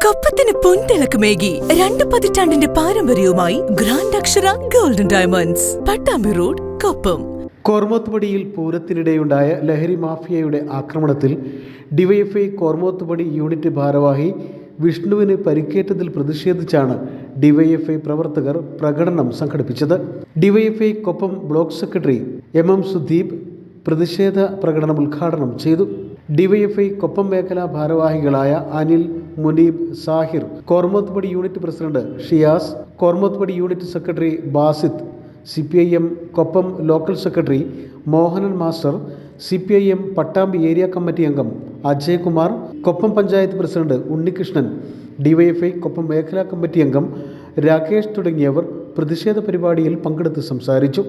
കൊപ്പത്തിന് പൊൻതിളക്കമേകി 2 പതിറ്റാണ്ടിന്റെ പാരമ്പര്യവുമായി grand Akshara golden diamonds, Pattambi road, Koppam. കോർമോത്തുപടിയിൽ പൂരത്തിനിടെയുണ്ടായ ലഹരി മാഫിയയുടെ ആക്രമണത്തിൽ ഡിവൈഎഫ്ഐ കോർമോത്തുപടി യൂണിറ്റ് ഭാരവാഹി വിഷ്ണുവിന് പരിക്കേറ്റതിൽ പ്രതിഷേധിച്ചാണ് ഡിവൈഎഫ്ഐ പ്രവർത്തകർ പ്രകടനം സംഘടിപ്പിച്ചത്. DYFI Koppam block secretary M Sudeep പ്രതിഷേധ പ്രകടനം ഉദ്ഘാടനം ചെയ്തു. ഡിവൈഎഫ്ഐ കൊപ്പം മേഖലാ ഭാരവാഹികളായ Anil, Muneeb, Sahir, Kormothupadi unit president Shiyas, Kormothupadi unit secretary Basith, CPIM Koppam local secretary Mohanan master, CPIM Pattambi area committee അംഗം അജയ് കുമാർ, കൊപ്പം പഞ്ചായത്ത് പ്രസിഡന്റ് ഉണ്ണികൃഷ്ണൻ, ഡിവൈഎഫ്ഐ കൊപ്പം മേഖലാ കമ്മിറ്റി അംഗം രാകേഷ് തുടങ്ങിയവർ പ്രതിഷേധ പരിപാടിയിൽ പങ്കെടുത്ത് സംസാരിച്ചു.